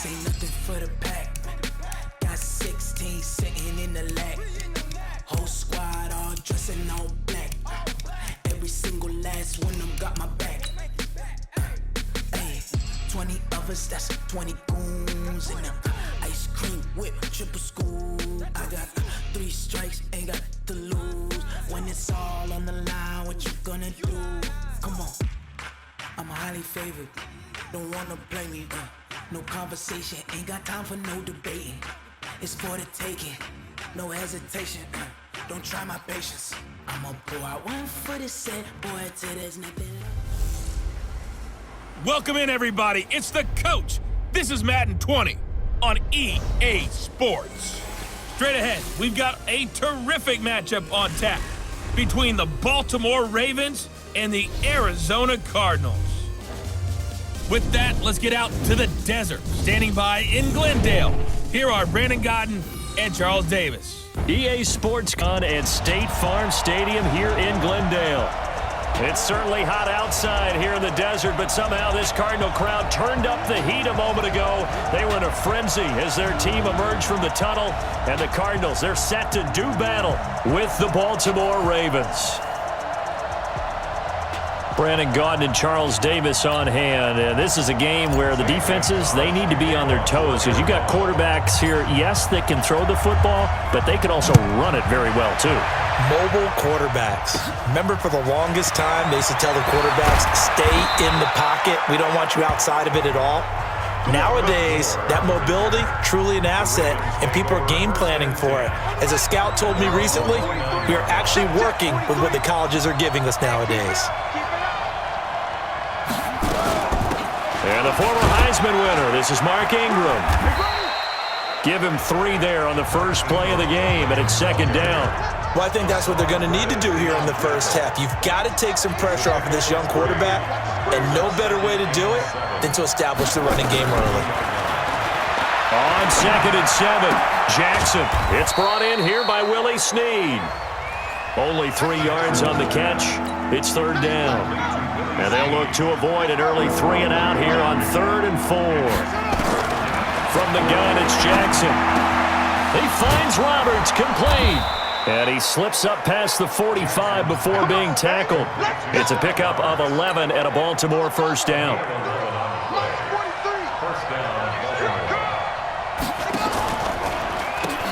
This ain't nothing for the pack. Got 16 sitting in the lag. Whole squad all dressing all black. Every single last one of them got my back. Hey, 20 of us, that's 20 goons in the ice cream whip, triple scoop. I got 3 strikes, ain't got to lose. When it's all on the line, what you gonna do? Come on, I'm highly favored. Don't wanna play me, no conversation, ain't got time for no debating. It's for the taking, no hesitation. Don't try my patience. I'ma pour out one for the set, boy, till there's nothing left. Welcome in, everybody. It's the coach. This is Madden 20 on EA Sports. Straight ahead, we've got a terrific matchup on tap between the Baltimore Ravens and the Arizona Cardinals. With that, let's get out to the desert. Standing by in Glendale, here are Brandon Godden and Charles Davis. EA Sports Con at State Farm Stadium here in Glendale. It's certainly hot outside here in the desert, but somehow this Cardinal crowd turned up the heat a moment ago. They were in a frenzy as their team emerged from the tunnel, and the Cardinals, they're set to do battle with the Baltimore Ravens. Brandon Gaudin and Charles Davis on hand. And this is a game where the defenses, they need to be on their toes because you've got quarterbacks here, yes, that can throw the football, but they can also run it very well, too. Mobile quarterbacks. Remember, for the longest time, they used to tell the quarterbacks, stay in the pocket. We don't want you outside of it at all. Nowadays, that mobility, truly an asset, and people are game planning for it. As a scout told me recently, we are actually working with what the colleges are giving us nowadays. And the former Heisman winner, this is Mark Ingram. Give him 3 there on the first play of the game, and it's second down. Well, I think that's what they're going to need to do here in the first half. You've got to take some pressure off of this young quarterback, and no better way to do it than to establish the running game early. On 2nd and 7, Jackson. It's brought in here by Willie Snead. Only 3 yards on the catch. It's third down. And they'll look to avoid an early 3 and out here on 3rd and 4. From the gun, it's Jackson. He finds Roberts, complete. And he slips up past the 45 before being tackled. It's a pickup of 11 and a Baltimore first down.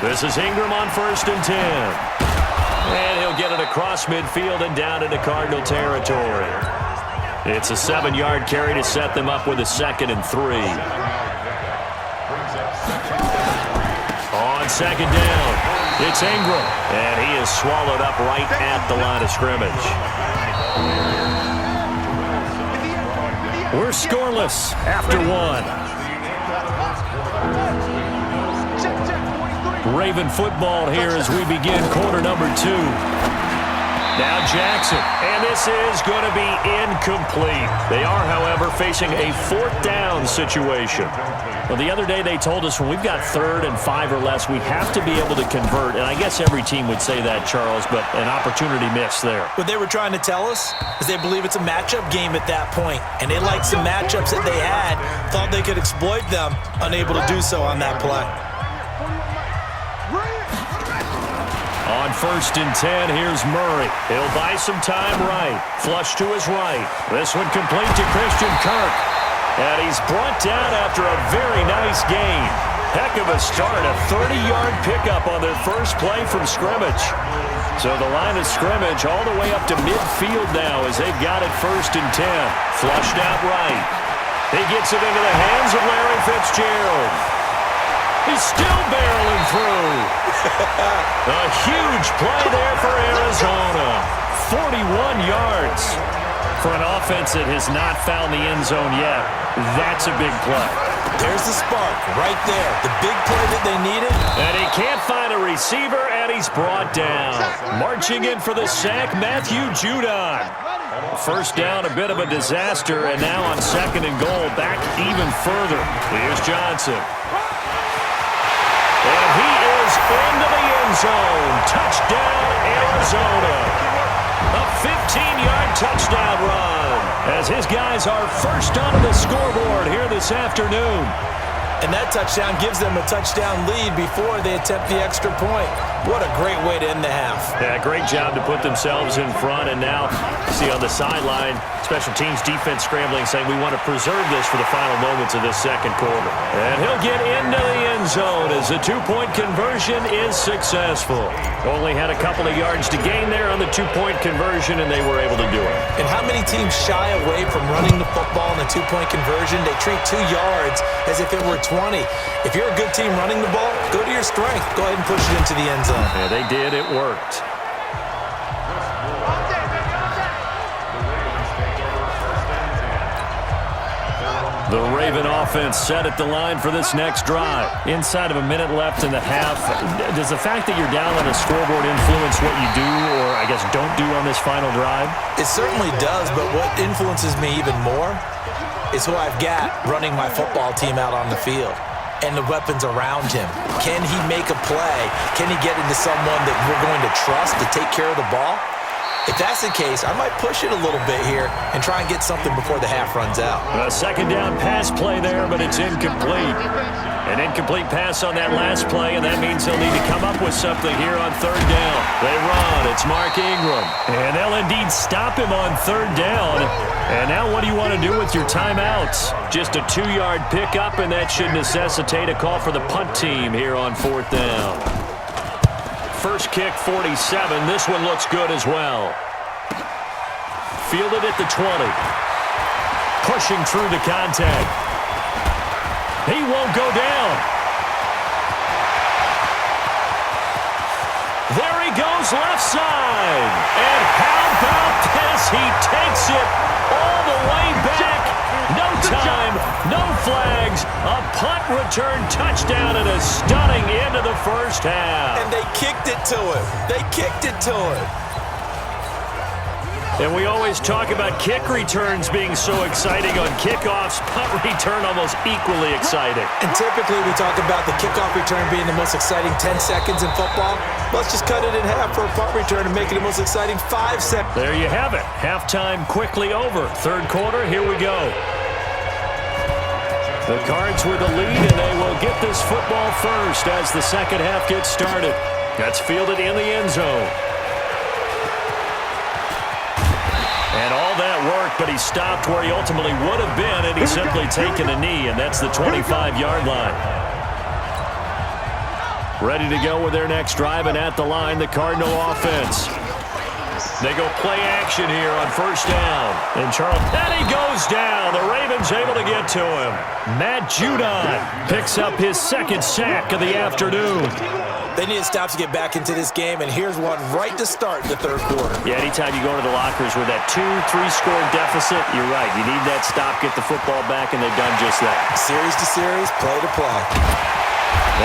This is Ingram on 1st and 10. And he'll get it across midfield and down into Cardinal territory. It's a 7-yard carry to set them up with a 2nd and 3. On 2nd down, it's Ingram, and he is swallowed up right at the line of scrimmage. We're scoreless after 1. Raven football here as we begin quarter number 2. Now Jackson, and this is going to be incomplete. They are, however, facing a 4th down situation. Well, the other day they told us when we've got 3rd and 5 or less, we have to be able to convert. And I guess every team would say that, Charles, but an opportunity missed there. What they were trying to tell us is they believe it's a matchup game at that point. And they liked some matchups that they had, thought they could exploit them, unable to do so on that play. On 1st and 10, here's Murray. He'll buy some time right. Flush to his right. This one complete to Christian Kirk. And he's brought down after a very nice gain. Heck of a start, a 30-yard pickup on their first play from scrimmage. So the line of scrimmage all the way up to midfield now as they've got it 1st and 10. Flushed out right. He gets it into the hands of Larry Fitzgerald. He's still barreling through. A huge play there for Arizona. 41 yards. For an offense that has not found the end zone yet, that's a big play. There's the spark right there. The big play that they needed. And he can't find a receiver, and he's brought down. Marching in for the sack, Matthew Judon. First down, a bit of a disaster, and now on 2nd and goal, back even further. Here's Johnson. And he is into the end zone. Touchdown, Arizona. A 15-yard touchdown run as his guys are first onto the scoreboard here this afternoon. And that touchdown gives them a touchdown lead before they attempt the extra point. What a great way to end the half. Yeah, great job to put themselves in front. And now, see on the sideline, special teams defense scrambling, saying we want to preserve this for the final moments of this second quarter. And he'll get into the end zone as the two-point conversion is successful. Only had a couple of yards to gain there on the two-point conversion, and they were able to do it. And how many teams shy away from running the football in a two-point conversion? They treat 2 yards as if it were 20. If you're a good team running the ball, go to your strength. Go ahead and push it into the end zone. Yeah, they did. It worked. The Raven offense set at the line for this next drive. Inside of a minute left in the half, does the fact that you're down on a scoreboard influence what you do or, I guess, don't do on this final drive? It certainly does, but what influences me even more is who I've got running my football team out on the field and the weapons around him. Can he make a play? Can he get into someone that we're going to trust to take care of the ball? If that's the case, I might push it a little bit here and try and get something before the half runs out. A second down pass play there, but it's incomplete. An incomplete pass on that last play, and that means they'll need to come up with something here on third down. They run. It's Mark Ingram. And they'll indeed stop him on third down. And now what do you want to do with your timeouts? Just a 2-yard pickup, and that should necessitate a call for the punt team here on fourth down. First kick, 47. This one looks good as well. Fielded at the 20. Pushing through the contact. He won't go down. There he goes, left side. And how about this? He takes it all the way back. No time, no flags. A punt return touchdown and a stunning end of the first half. And they kicked it to him. They kicked it to him. And we always talk about kick returns being so exciting on kickoffs. Punt return almost equally exciting. And typically we talk about the kickoff return being the most exciting 10 seconds in football. Let's just cut it in half for a punt return and make it the most exciting 5 seconds. There you have it. Halftime quickly over. Third quarter, here we go. The Cards with the lead, and they will get this football first as the second half gets started. That's fielded in the end zone. And all that work, but he stopped where he ultimately would have been, and he's simply taken a knee, and that's the 25-yard line. Ready to go with their next drive, and at the line, the Cardinal offense. They go play action here on first down. And he goes down. The Ravens able to get to him. Matt Judon picks up his second sack of the afternoon. They need stops to get back into this game, and here's one right to start the third quarter. Yeah, anytime you go to the lockers with that 2-3-score deficit, you're right. You need that stop, get the football back, and they've done just that. Series to series, play to play.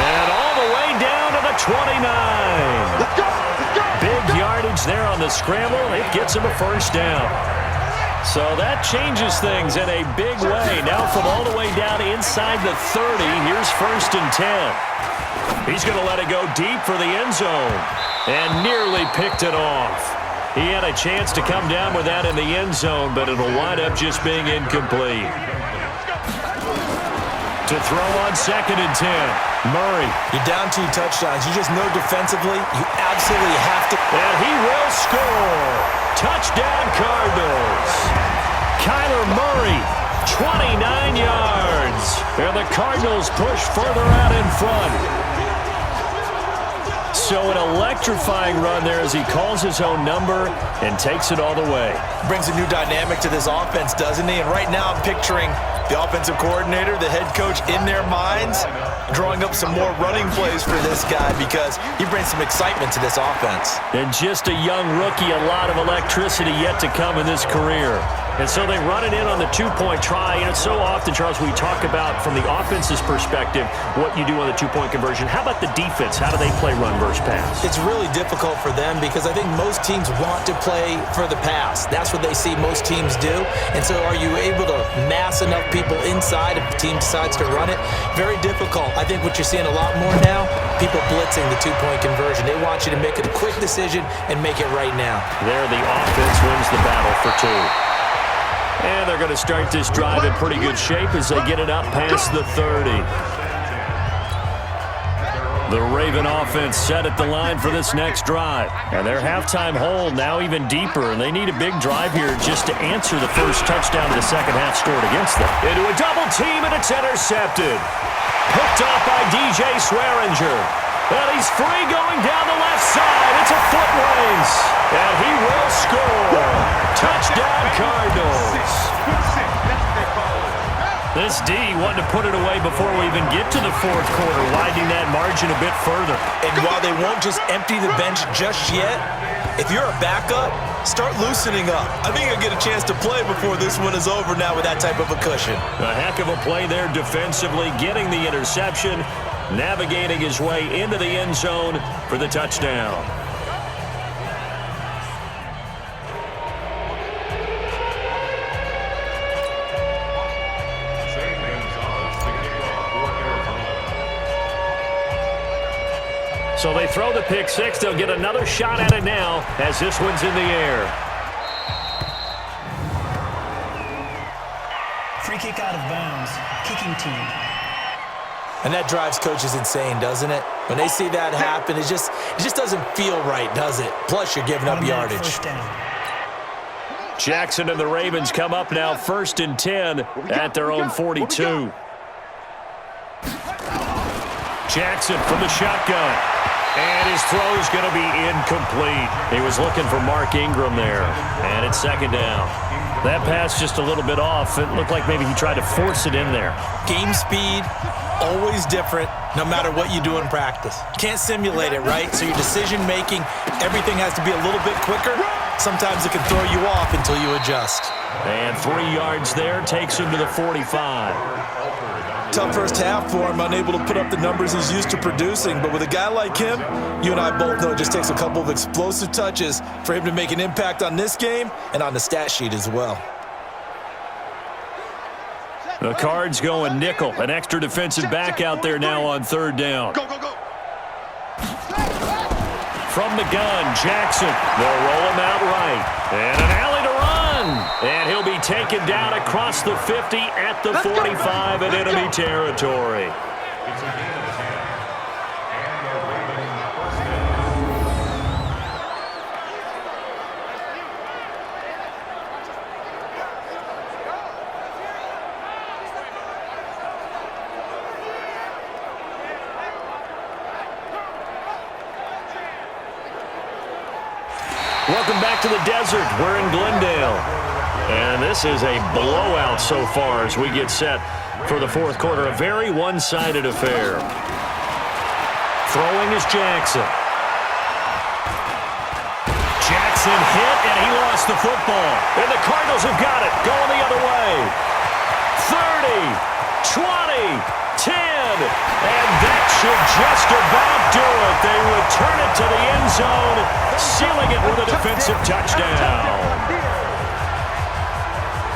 And all the way down to the 29. Let's go! Big yardage there on the scramble. It gets him a first down. So that changes things in a big way. Now from all the way down inside the 30, here's first and 10. He's going to let it go deep for the end zone and nearly picked it off. He had a chance to come down with that in the end zone, but it'll wind up just being incomplete. To throw on second and 10. Murray. You're down 2 touchdowns. You just know defensively you absolutely have to. And he will score. Touchdown Cardinals. Kyler Murray, 29 yards. And the Cardinals push further out in front. So an electrifying run there as he calls his own number and takes it all the way. Brings a new dynamic to this offense, doesn't he? And right now I'm picturing the offensive coordinator, the head coach in their minds, drawing up some more running plays for this guy because he brings some excitement to this offense. And just a young rookie, a lot of electricity yet to come in this career. And so they run it in on the 2-point try. And it's so often, Charles, we talk about from the offense's perspective what you do on the 2-point conversion. How about the defense? How do they play run versus pass? It's really difficult for them because I think most teams want to play for the pass. That's what they see most teams do. And so are you able to mass enough people inside if the team decides to run it? Very difficult. I think what you're seeing a lot more now, people blitzing the 2-point conversion. They want you to make a quick decision and make it right now. There, the offense wins the battle for 2. And they're going to start this drive in pretty good shape as they get it up past the 30. The Raven offense set at the line for this next drive. And their halftime hole now even deeper, and they need a big drive here just to answer the first touchdown of the second half scored against them. Into a double team, and it's intercepted. Picked off by DJ Swearinger. And he's free going down the left side. It's a foot race. And he will score. Touchdown, Cardinals. This D wanted to put it away before we even get to the fourth quarter, widening that margin a bit further. And while they won't just empty the bench just yet, if you're a backup, start loosening up. I think you'll get a chance to play before this one is over now with that type of a cushion. A heck of a play there defensively, getting the interception, navigating his way into the end zone for the touchdown. So they throw the pick six. They'll get another shot at it now as this one's in the air. Free kick out of bounds. Kicking team. And that drives coaches insane, doesn't it? When they see that happen, it just doesn't feel right, does it? Plus, you're giving up yardage. First down. Jackson and the Ravens come up now 1st and 10 at their own 42. Jackson from the shotgun. And his throw is going to be incomplete. He was looking for Mark Ingram there. And it's second down. That pass just a little bit off. It looked like maybe he tried to force it in there. Game speed, always different, no matter what you do in practice. Can't simulate it, right? So your decision-making, everything has to be a little bit quicker. Sometimes it can throw you off until you adjust. And 3 yards there takes him to the 45. Tough first half for him, unable to put up the numbers he's used to producing. But with a guy like him, you and I both know it just takes a couple of explosive touches for him to make an impact on this game and on the stat sheet as well. The Cards going nickel. An extra defensive back out there now on 3rd down. Go, go, go. From the gun, Jackson. They'll roll him out right. And an alley to run. And he'll be taken down across the 50 at the 45 in enemy territory. Welcome back to the desert. We're in Glendale. And this is a blowout so far as we get set for the fourth quarter. A very one-sided affair. Throwing is Jackson. Jackson hit, and he lost the football. And the Cardinals have got it. Going the other way. 30, 20, 10, and that should just about do it. They return it to the end zone, sealing it with a defensive touchdown.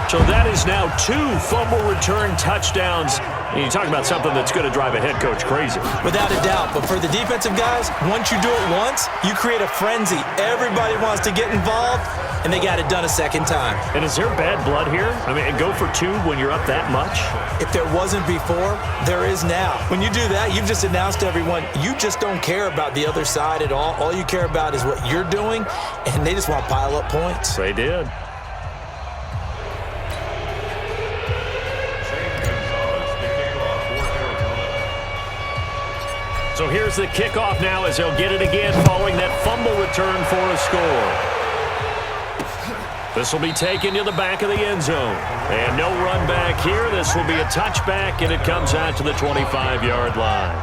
So that is now 2 fumble return touchdowns. And you talk about something that's going to drive a head coach crazy. Without a doubt. But for the defensive guys, once you do it once, you create a frenzy. Everybody wants to get involved, and they got it done a second time. And is there bad blood here? I mean, go for 2 when you're up that much? If there wasn't before, there is now. When you do that, you've just announced to everyone, you just don't care about the other side at all. All you care about is what you're doing, and they just want to pile up points. They did. So here's the kickoff now as they'll get it again following that fumble return for a score. This will be taken to the back of the end zone. And no run back here. This will be a touchback, and it comes out to the 25-yard line.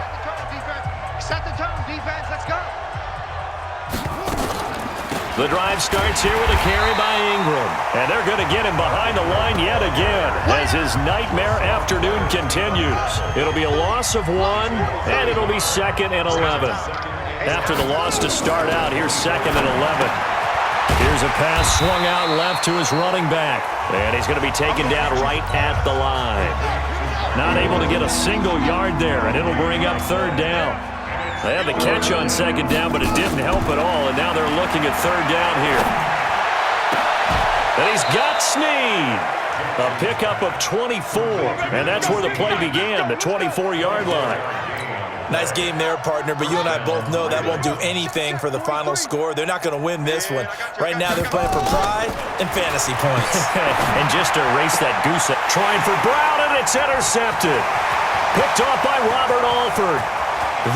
Set the tone, defense. Let's go. The drive starts here with a carry by Ingram. And they're going to get him behind the line yet again as his nightmare afternoon continues. It'll be a loss of 1, and it'll be 2nd and 11. After the loss to start out, here's 2nd and 11. Here's a pass swung out left to his running back. And he's going to be taken down right at the line. Not able to get a single yard there, and it'll bring up 3rd down. They had the catch on 2nd down, but it didn't help at all, and now they're looking at 3rd down here. And he's got Snead. A pickup of 24, and that's where the play began, the 24-yard line. Nice game there, partner, but you and I both know that won't do anything for the final score. They're not going to win this one. Right now they're playing for pride and fantasy points. And just to erase that goose, trying for Brown, and it's intercepted. Picked off by Robert Alford.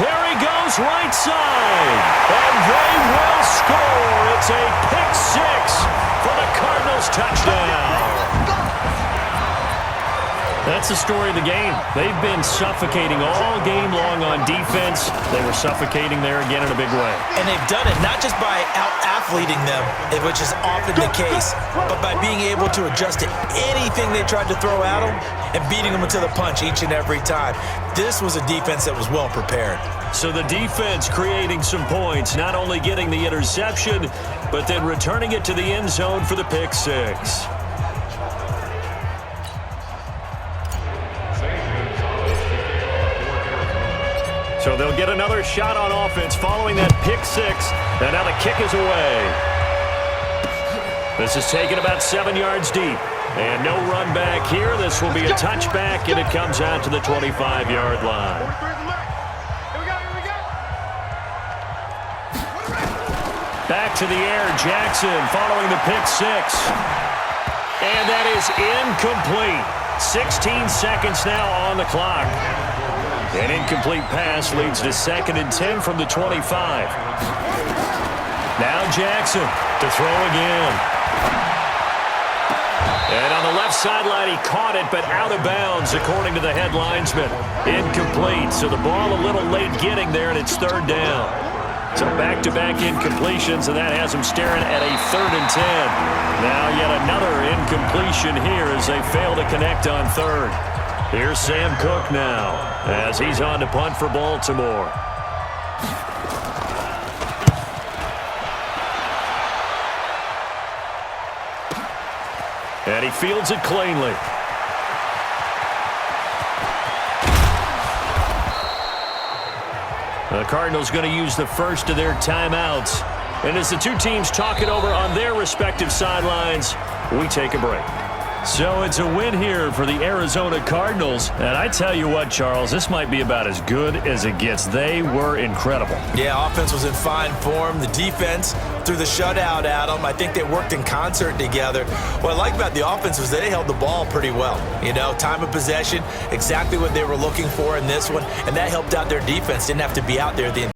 There he goes, right side. And they will score. It's a pick six for the Cardinals touchdown. That's the story of the game. They've been suffocating all game long on defense. They were suffocating there again in a big way. And they've done it not just by out-athleting them, which is often the case, but by being able to adjust to anything they tried to throw at them and beating them to the punch each and every time. This was a defense that was well prepared. So the defense creating some points, not only getting the interception, but then returning it to the end zone for the pick six. So they'll get another shot on offense following that pick six. And now the kick is away. This is taken about 7 yards deep. And no run back here. This will be a touchback, and it comes out to the 25-yard line. Back to the air, Jackson following the pick six. And that is incomplete. 16 seconds now on the clock. An incomplete pass leads to 2nd and 10 from the 25. Now Jackson to throw again. And on the left sideline, he caught it, but out of bounds, according to the head linesman. Incomplete, so the ball a little late getting there, and it's 3rd down. So back-to-back incompletions, and that has them staring at a 3rd and 10. Now yet another incompletion here as they fail to connect on 3rd. Here's Sam Cook now as he's on to punt for Baltimore. And he fields it cleanly. The Cardinals going to use the first of their timeouts. And as the two teams talk it over on their respective sidelines, we take a break. So it's a win here for the Arizona Cardinals. And I tell you what, Charles, this might be about as good as it gets. They were incredible. Yeah, offense was in fine form. The defense threw the shutout at them. I think they worked in concert together. What I like about the offense was they held the ball pretty well. You know, time of possession, exactly what they were looking for in this one. And that helped out their defense. Didn't have to be out there the